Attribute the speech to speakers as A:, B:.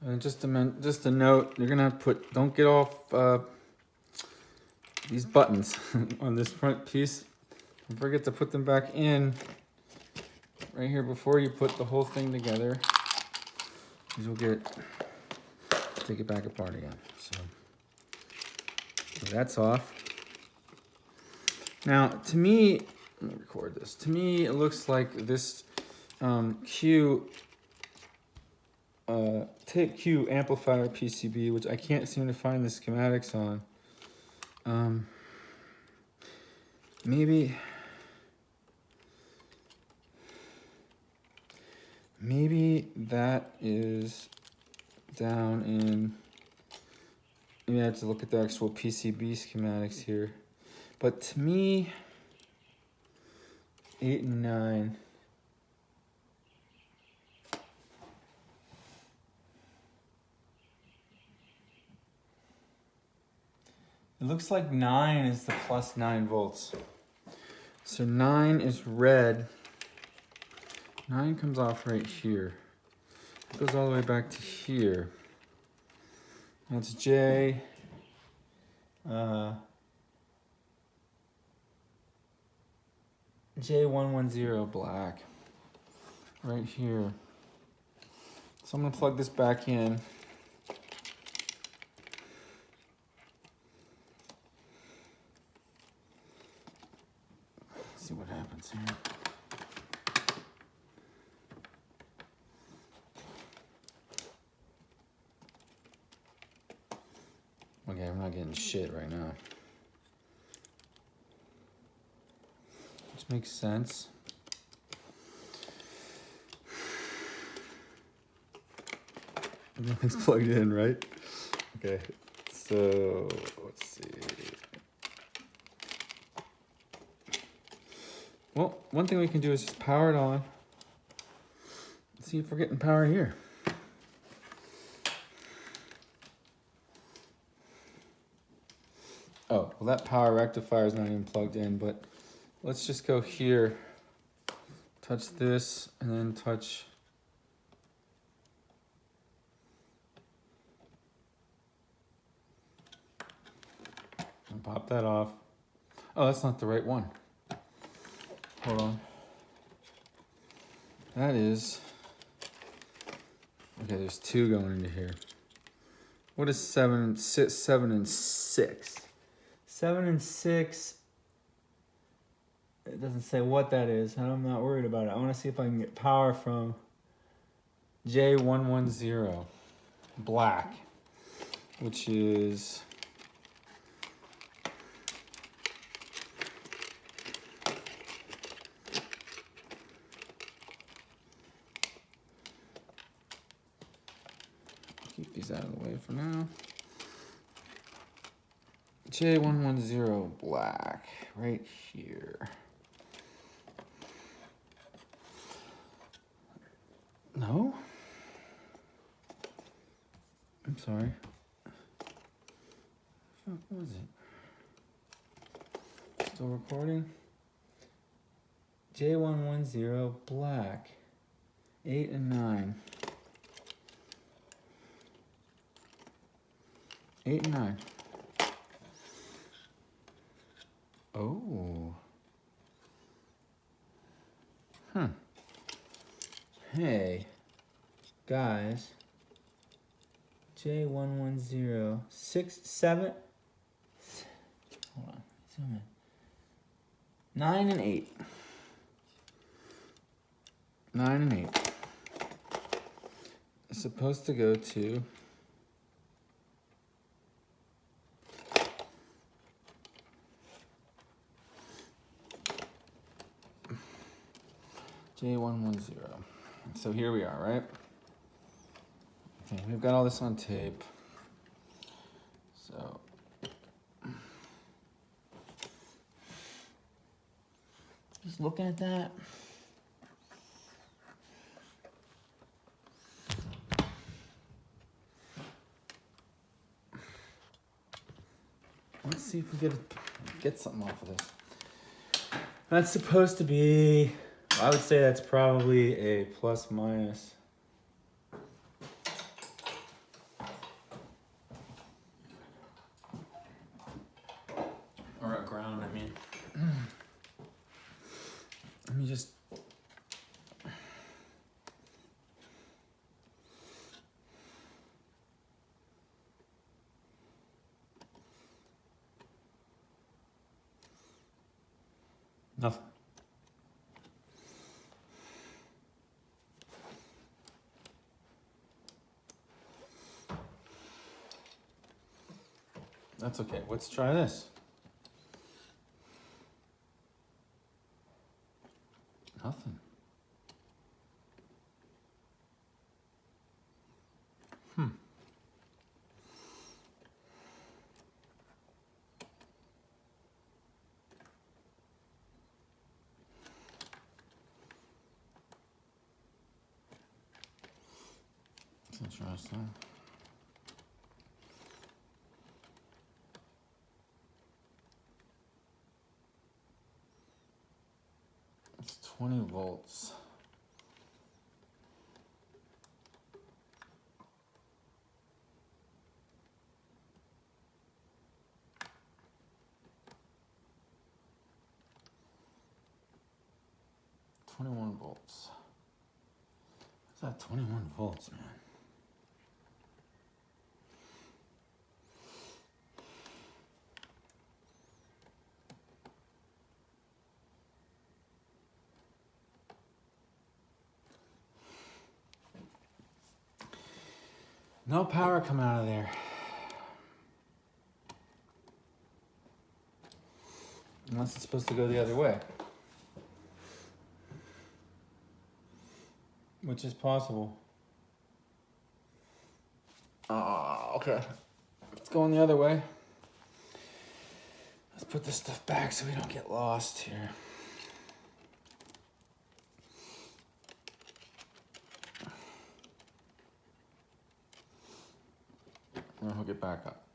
A: And just a note, you're gonna have to don't get off these buttons on this front piece. Don't forget to put them back in right here before you put the whole thing together. These will take it back apart again. So that's off. Now, to me, let me record this. To me, it looks like this Tape Q amplifier PCB, which I can't seem to find the schematics on. Maybe that is down in. Maybe I have to look at the actual PCB schematics here. But to me, 8 and 9. It looks like 9 is the plus 9 volts. So 9 is red. 9 comes off right here. It goes all the way back to here. That's J. J110 black. Right here. So I'm gonna plug this back in. See what happens here. Okay, I'm not getting shit right now. Which makes sense. Nothing's plugged in, right? Okay, so let's see. Well, one thing we can do is just power it on. Let's see if we're getting power here. Oh, well, that power rectifier is not even plugged in, but let's just go here, touch this, and then touch. And pop that off. Oh, that's not the right one. Hold on. That is. Okay, there's 2 going into here. What is 7 and 6? 7 and 6. 7 and 6. It doesn't say what that is, and I'm not worried about it. I want to see if I can get power from J110 black, which is. Keep these out of the way for now. J110 black, right here. No? I'm sorry. What was it? Still recording? J110 black, 8 and 9. 8 and 9. Oh. Hey, guys. J110 6 7. Hold on. Zoom in. 9 and 8. 9 and 8. It's supposed to go to. J110. So here we are, right? Okay, we've got all this on tape. So just looking at that. Let's see if we get something off of this. That's supposed to be. I would say that's probably a plus minus. mean. Let me just. Nothing. That's okay. Let's try this. Nothing. That's interesting. It's 20 volts. Volts. What's that 21 volts, man? No power coming out of there. Unless it's supposed to go the other way. Which is possible. Okay. It's going the other way. Let's put this stuff back so we don't get lost here. And I'll hook it back up.